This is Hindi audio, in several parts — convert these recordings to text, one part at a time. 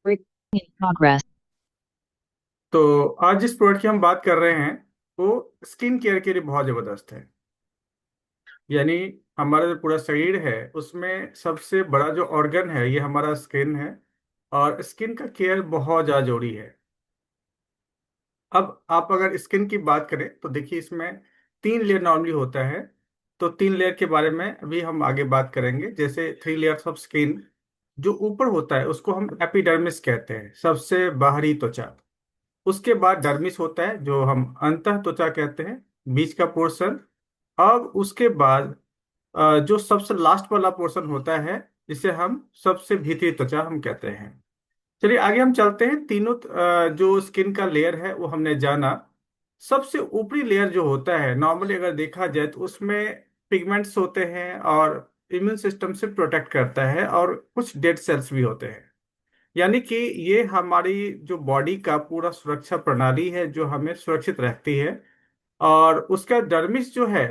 Recording in progress. तो आज जिस प्रोडक्ट की हम बात कर रहे हैं वो स्किन केयर के लिए बहुत ज़बरदस्त है। यानी हमारा जो पूरा शरीर है उसमें सबसे बड़ा जो ऑर्गन है ये हमारा स्किन है। और स्किन का केयर बहुत ज़्यादा जरूरी है। अब आप अगर स्किन की बात करें तो देखिए इसमें 3 लेयर नॉर्मली होता है। तो 3 लेयर के बारे में अभी हम आगे बात करेंगे। जैसे 3 लेयर्स ऑफ स्किन, जो ऊपर होता है उसको हम एपिडर्मिस कहते हैं, सबसे बाहरी त्वचा। उसके बाद डर्मिस होता है जो हम अंतः त्वचा कहते हैं, बीच का पोर्शन। अब उसके बाद जो सबसे लास्ट वाला पोर्शन होता है जिसे हम सबसे भीतरी त्वचा हम कहते हैं। चलिए आगे हम चलते हैं। तीनों जो स्किन का लेयर है वो हमने जाना। सबसे ऊपरी लेयर जो होता है नॉर्मली अगर देखा जाए तो उसमें पिगमेंट्स होते हैं और इम्यून सिस्टम से प्रोटेक्ट करता है, और कुछ डेड सेल्स भी होते हैं। यानी कि ये हमारी जो बॉडी का पूरा सुरक्षा प्रणाली है जो हमें सुरक्षित रखती है। और उसका डर्मिस जो है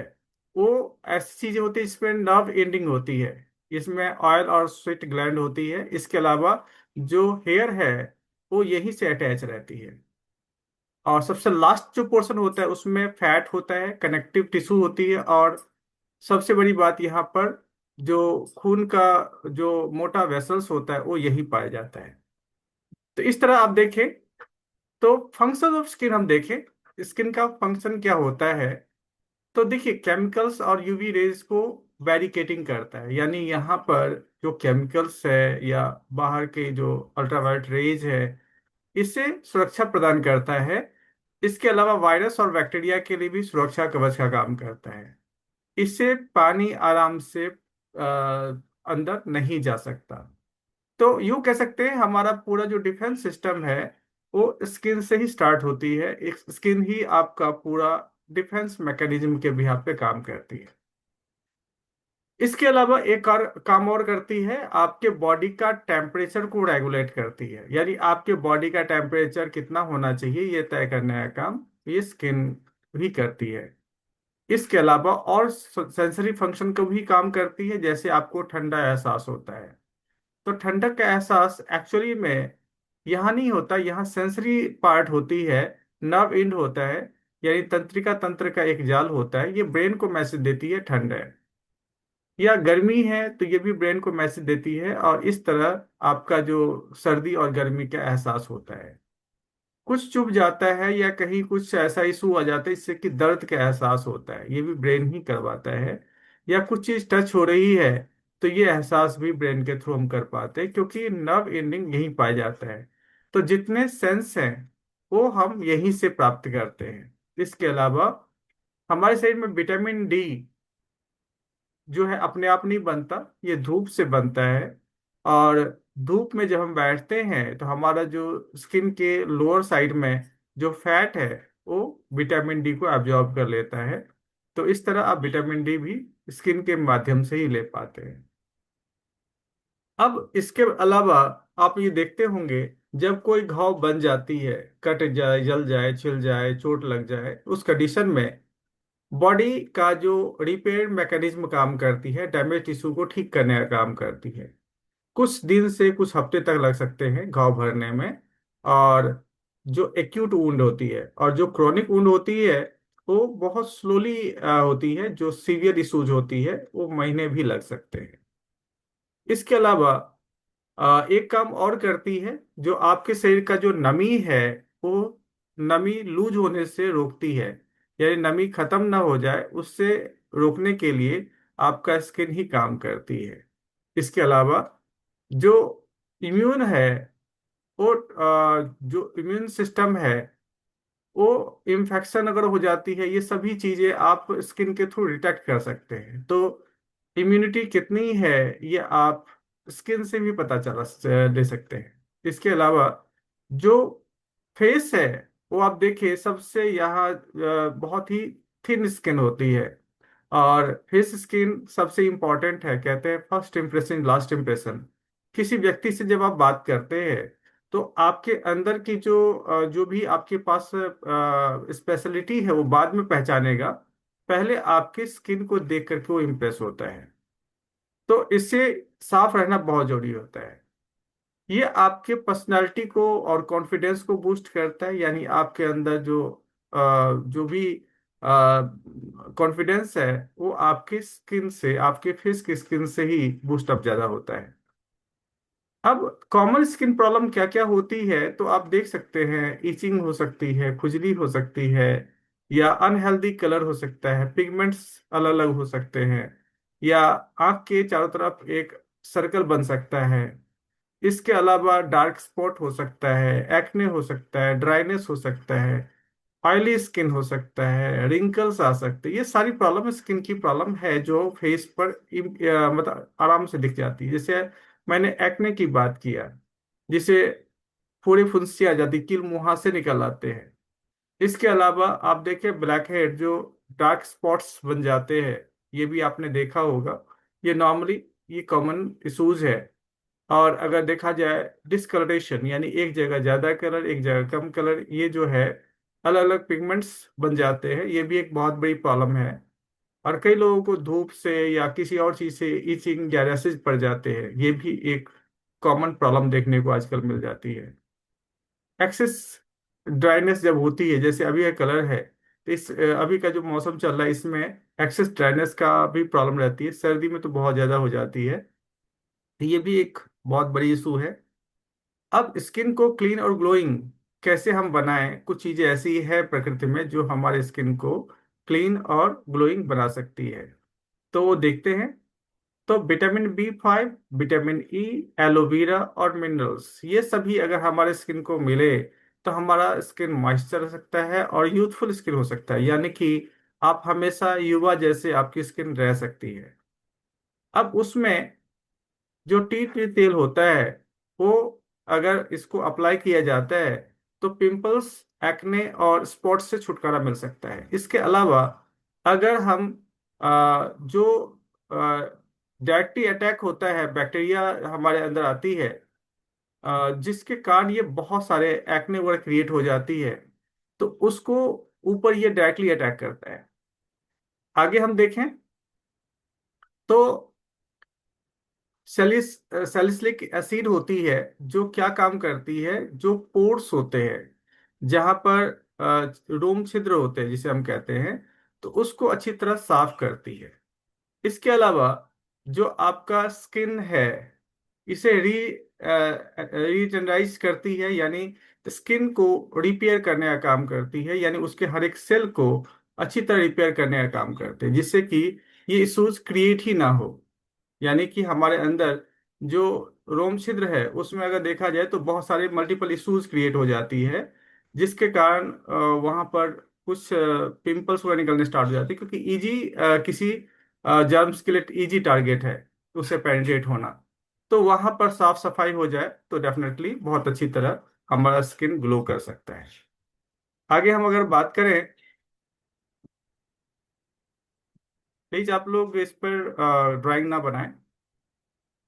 वो ऐसी चीजें होती है, इसमें नर्व एंडिंग होती है, इसमें ऑयल और स्वेट ग्लैंड होती है। इसके अलावा जो हेयर है वो यहीं से अटैच रहती है। और सबसे लास्ट जो पोर्शन होता है उसमें फैट होता है, कनेक्टिव टिश्यू होती है, और सबसे बड़ी बात यहाँ पर जो खून का जो मोटा वेसल्स होता है वो यही पाया जाता है। तो इस तरह आप देखें तो फंक्शन ऑफ स्किन हम देखें, स्किन का फंक्शन क्या होता है। तो देखिए केमिकल्स और यूवी रेज को बैरिकेटिंग करता है, यानी यहाँ पर जो केमिकल्स है या बाहर के जो अल्ट्रावायलेट रेज है इससे सुरक्षा प्रदान करता है। इसके अलावा वायरस और बैक्टीरिया के लिए भी सुरक्षा कवच का काम करता है। इससे पानी आराम से अंदर नहीं जा सकता। तो यूं कह सकते हैं हमारा पूरा जो डिफेंस सिस्टम है वो स्किन से ही स्टार्ट होती है। एक स्किन ही आपका पूरा डिफेंस मैकेनिज्म के बिहाफ पे काम करती है। इसके अलावा एक और काम और करती है, आपके बॉडी का टेम्परेचर को रेगुलेट करती है। यानी आपके बॉडी का टेम्परेचर कितना होना चाहिए ये तय करने का काम ये स्किन भी करती है। इसके अलावा और सेंसरी फंक्शन को भी काम करती है, जैसे आपको ठंडा एहसास होता है। तो ठंडक का एहसास एक्चुअली में यहाँ नहीं होता, यहाँ सेंसरी पार्ट होती है, नर्व एंड होता है, यानी तंत्रिका तंत्र का एक जाल होता है, ये ब्रेन को मैसेज देती है ठंड है या गर्मी है, तो ये भी ब्रेन को मैसेज देती है। और इस तरह आपका जो सर्दी और गर्मी का एहसास होता है, कुछ चुभ जाता है या कहीं कुछ ऐसा इशू आ जाता है इससे कि दर्द का एहसास होता है, ये भी ब्रेन ही करवाता है। या कुछ चीज टच हो रही है तो ये एहसास भी ब्रेन के थ्रू हम कर पाते हैं, क्योंकि नर्व एंडिंग यहीं पाया जाता है। तो जितने सेंस हैं वो हम यहीं से प्राप्त करते हैं। इसके अलावा हमारे शरीर में विटामिन डी जो है अपने आप नहीं बनता, ये धूप से बनता है। और धूप में जब हम बैठते हैं तो हमारा जो स्किन के लोअर साइड में जो फैट है वो विटामिन डी को एब्जॉर्ब कर लेता है। तो इस तरह आप विटामिन डी भी स्किन के माध्यम से ही ले पाते हैं। अब इसके अलावा आप ये देखते होंगे, जब कोई घाव बन जाती है, कट जाए, जल जाए, छिल जाए, चोट लग जाए, उस कंडीशन में बॉडी का जो रिपेयर मैकेनिज्म काम करती है, डैमेज टिश्यू को ठीक करने का काम करती है। कुछ दिन से कुछ हफ्ते तक लग सकते हैं घाव भरने में। और जो एक्यूट वुंड होती है और जो क्रोनिक वुंड होती है वो बहुत स्लोली होती है। जो सीवियर इशूज होती है वो महीने भी लग सकते हैं। इसके अलावा एक काम और करती है, जो आपके शरीर का जो नमी है वो नमी लूज होने से रोकती है, यानी नमी खत्म ना हो जाए उससे रोकने के लिए आपका स्किन ही काम करती है। इसके अलावा जो इम्यून है वो जो इम्यून सिस्टम है वो इन्फेक्शन अगर हो जाती है, ये सभी चीजें आप स्किन के थ्रू डिटेक्ट कर सकते हैं। तो इम्यूनिटी कितनी है ये आप स्किन से भी पता चला ले सकते हैं। इसके अलावा जो फेस है वो आप देखिए सबसे यहाँ बहुत ही थिन स्किन होती है। और फेस स्किन सबसे इंपॉर्टेंट है, कहते हैं फर्स्ट इम्प्रेशन लास्ट इम्प्रेशन। किसी व्यक्ति से जब आप बात करते हैं तो आपके अंदर की जो भी आपके पास स्पेशलिटी है वो बाद में पहचानेगा, पहले आपके स्किन को देख करके वो इम्प्रेस होता है। तो इससे साफ रहना बहुत जरूरी होता है। ये आपके पर्सनालिटी को और कॉन्फिडेंस को बूस्ट करता है, यानी आपके अंदर जो भी कॉन्फिडेंस है वो आपके स्किन से, आपके फेस की स्किन से ही बूस्ट अप ज्यादा होता है। अब कॉमन स्किन प्रॉब्लम क्या क्या होती है तो आप देख सकते हैं, इचिंग हो सकती है, खुजली हो सकती है, या अनहेल्दी कलर हो सकता है, पिगमेंट्स अलग अलग हो सकते हैं, या आंख के चारों तरफ एक सर्कल बन सकता है। इसके अलावा डार्क स्पॉट हो सकता है, एक्ने हो सकता है, ड्राइनेस हो सकता है, ऑयली स्किन हो सकता है, रिंकल्स आ सकते हैं। ये सारी प्रॉब्लम स्किन की प्रॉब्लम है जो फेस पर मतलब आराम से दिख जाती है। जैसे मैंने एक्ने की बात किया, जिसे पूरी फुंसी आ जाती, कील मुहासे निकल आते हैं। इसके अलावा आप देखें ब्लैक हेड, जो डार्क स्पॉट्स बन जाते हैं, ये भी आपने देखा होगा। ये नॉर्मली ये कॉमन इशूज है। और अगर देखा जाए डिस्कलरेशन, यानी एक जगह ज्यादा कलर एक जगह कम कलर, ये जो है अलग अलग पिगमेंट्स बन जाते हैं, ये भी एक बहुत बड़ी प्रॉब्लम है। और कई लोगों को धूप से या किसी और चीज से इचिंग या रैशेज पड़ जाते हैं, ये भी एक कॉमन प्रॉब्लम देखने को आजकल मिल जाती है। एक्सेस ड्राइनेस जब होती है, जैसे अभी का कलर है, तो अभी का जो मौसम चल रहा है इसमें एक्सेस ड्राइनेस का भी प्रॉब्लम रहती है, सर्दी में तो बहुत ज्यादा हो जाती है। तो ये भी एक बहुत बड़ी इशू है। अब स्किन को क्लीन और ग्लोइंग कैसे हम बनाएं, कुछ चीजें ऐसी है प्रकृति में जो हमारे स्किन को क्लीन और ग्लोइंग बना सकती है, तो वो देखते हैं। तो vitamin B5, vitamin E, aloe vera और मिनरल्स, ये सभी अगर हमारे स्किन को मिले तो हमारा स्किन मॉइस्चर हो सकता है और यूथफुल स्किन हो सकता है, यानी कि आप हमेशा युवा जैसे आपकी स्किन रह सकती है। अब उसमें जो टी ट्री तेल होता है, वो अगर इसको अप्लाई किया जाता है तो पिंपल्स, एक्ने और स्पॉट्स से छुटकारा मिल सकता है। इसके अलावा अगर हम जो डायरेक्टली अटैक होता है, बैक्टीरिया हमारे अंदर आती है, जिसके कारण ये बहुत सारे एक्ने वगैरह क्रिएट हो जाती है, तो उसको ऊपर ये डायरेक्टली अटैक करता है। आगे हम देखें तो सैलिस सैलिसिलिक एसिड होती है, जो क्या काम करती है, जो पोर्स होते हैं जहां पर रोम छिद्र होते हैं जिसे हम कहते हैं, तो उसको अच्छी तरह साफ करती है। इसके अलावा जो आपका स्किन है, इसे रीजनराइज करती है, यानी स्किन को रिपेयर करने का काम करती है, यानी उसके हर एक सेल को अच्छी तरह रिपेयर करने का काम करते हैं, जिससे कि ये इश्यूज क्रिएट ही ना हो। यानी कि हमारे अंदर जो रोम छिद्र है उसमें अगर देखा जाए तो बहुत सारे मल्टीपल इश्यूज क्रिएट हो जाती है, जिसके कारण वहां पर कुछ पिंपल्स वगैरह निकलने स्टार्ट हो जाती है, क्योंकि इजी किसी जर्म्स के लिए इजी टारगेट है उससे पेनिट्रेट होना। तो वहां पर साफ सफाई हो जाए तो डेफिनेटली बहुत अच्छी तरह हमारा स्किन ग्लो कर सकता है। आगे हम अगर बात करें, प्लीज आप लोग इस पर ड्राइंग ना बनाएं।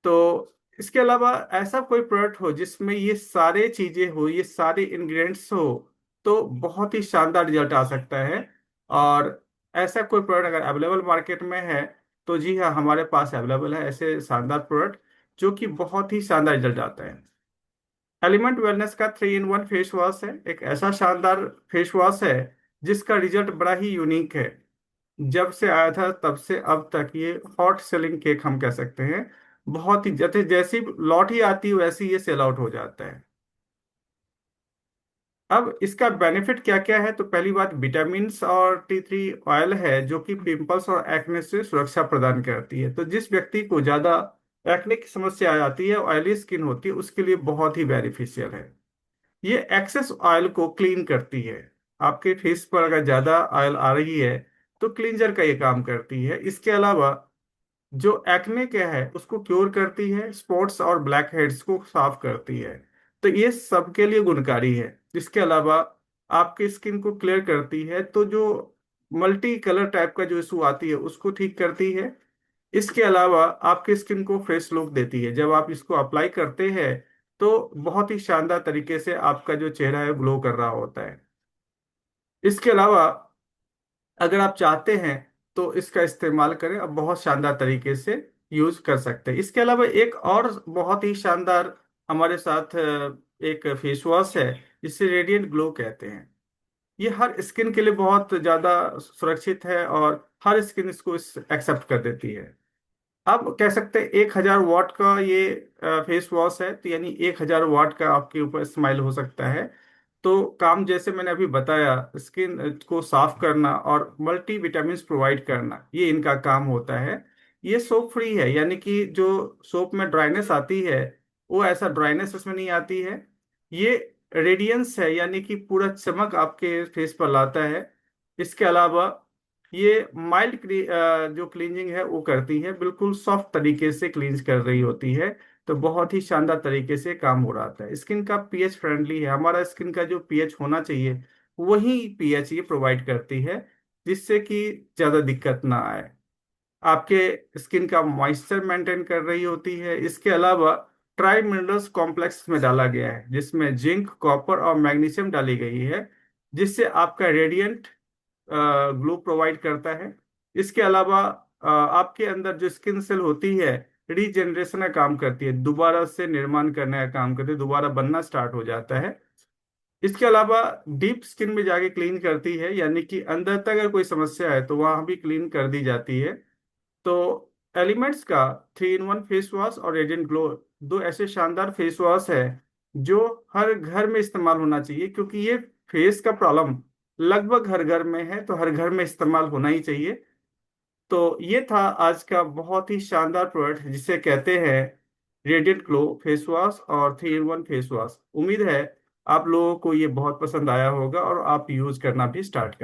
तो इसके अलावा ऐसा कोई प्रोडक्ट हो जिसमें ये सारे चीजें हो, ये सारे इंग्रेडिएंट्स हो, तो बहुत ही शानदार रिजल्ट आ सकता है। और ऐसा कोई प्रोडक्ट अगर अवेलेबल मार्केट में है तो जी हाँ, हमारे पास अवेलेबल है ऐसे शानदार प्रोडक्ट जो कि बहुत ही शानदार रिजल्ट आता है। एलिमेंट वेलनेस का 3 in 1 फेस वॉश है, एक ऐसा शानदार फेस वॉश है जिसका रिजल्ट बड़ा ही यूनिक है। जब से आया था तब से अब तक ये हॉट सेलिंग केक हम कह सकते हैं। बहुत ही जैसे जैसी लॉट ही आती है वैसे ये सेल आउट हो जाता है। अब इसका बेनिफिट क्या क्या है, तो पहली बात विटामिन्स और टी 3 ऑयल है जो कि पिंपल्स और एक्ने से सुरक्षा प्रदान करती है। तो जिस व्यक्ति को ज्यादा एक्ने की समस्या आ जाती है, ऑयली स्किन होती है, उसके लिए बहुत ही बेनिफिशियल है। ये एक्सेस ऑयल को क्लीन करती है। आपके फेस पर अगर ज्यादा ऑयल आ रही है तो क्लींजर का ये काम करती है। इसके अलावा जो एक्ने क्या है उसको क्योर करती है, स्पॉट्स और ब्लैक हेड्स को साफ करती है। तो ये सबके लिए गुणकारी है। इसके अलावा आपकी स्किन को क्लियर करती है, तो जो मल्टी कलर टाइप का जो इशू आती है उसको ठीक करती है। इसके अलावा आपकी स्किन को फ्रेश लुक देती है। जब आप इसको अप्लाई करते हैं तो बहुत ही शानदार तरीके से आपका जो चेहरा है ग्लो कर रहा होता है। इसके अलावा अगर आप चाहते हैं तो इसका इस्तेमाल करें, अब बहुत शानदार तरीके से यूज कर सकते हैं। इसके अलावा एक और बहुत ही शानदार हमारे साथ एक फेस वॉश है जिसे रेडिएंट ग्लो कहते हैं। ये हर स्किन के लिए बहुत ज्यादा सुरक्षित है और हर स्किन इसको एक्सेप्ट कर देती है। आप कह सकते हैं 1000 वाट का ये फेस वॉश है, तो यानी 1000 वाट का आपके ऊपर स्माइल हो सकता है। तो काम जैसे मैंने अभी बताया, स्किन को साफ करना और मल्टी विटामिन प्रोवाइड करना, ये इनका काम होता है। ये सोप फ्री है, यानी कि जो सोप में ड्राइनेस आती है वो ऐसा ड्राइनेस इसमें नहीं आती है। ये रेडियंस है, यानी कि पूरा चमक आपके फेस पर लाता है। इसके अलावा ये माइल्ड जो क्लींजिंग है वो करती है, बिल्कुल सॉफ्ट तरीके से क्लींज कर रही होती है। तो बहुत ही शानदार तरीके से काम हो रहा था। स्किन का पीएच फ्रेंडली है, हमारा स्किन का जो पीएच होना चाहिए वही पीएच ये प्रोवाइड करती है, जिससे कि ज़्यादा दिक्कत ना आए। आपके स्किन का मॉइस्चर मेंटेन कर रही होती है। इसके अलावा ट्राई मिनरल्स कॉम्प्लेक्स में डाला गया है, जिसमें जिंक, कॉपर और मैग्नीशियम डाली गई है, जिससे आपका रेडियंट ग्लो प्रोवाइड करता है। इसके अलावा आपके अंदर जो स्किन सेल होती है रीजनरेशन का काम करती है, दोबारा से निर्माण करने का काम करती है, दोबारा बनना स्टार्ट हो जाता है। इसके अलावा डीप स्किन में जाके क्लीन करती है, यानी कि अंदर तक अगर कोई समस्या है तो वहां भी क्लीन कर दी जाती है। तो एलिमेंट्स का 3 in 1 फेस वॉश और रेडिएंट ग्लो दो ऐसे शानदार फेस वॉश है जो हर घर में इस्तेमाल होना चाहिए, क्योंकि ये फेस का प्रॉब्लम लगभग हर घर में है, तो हर घर में इस्तेमाल होना ही चाहिए। तो ये था आज का बहुत ही शानदार प्रोडक्ट जिसे कहते हैं रेडिएंट ग्लो फेस वॉश और 3 in 1 फेस वॉश। उम्मीद है आप लोगों को ये बहुत पसंद आया होगा और आप यूज करना भी स्टार्ट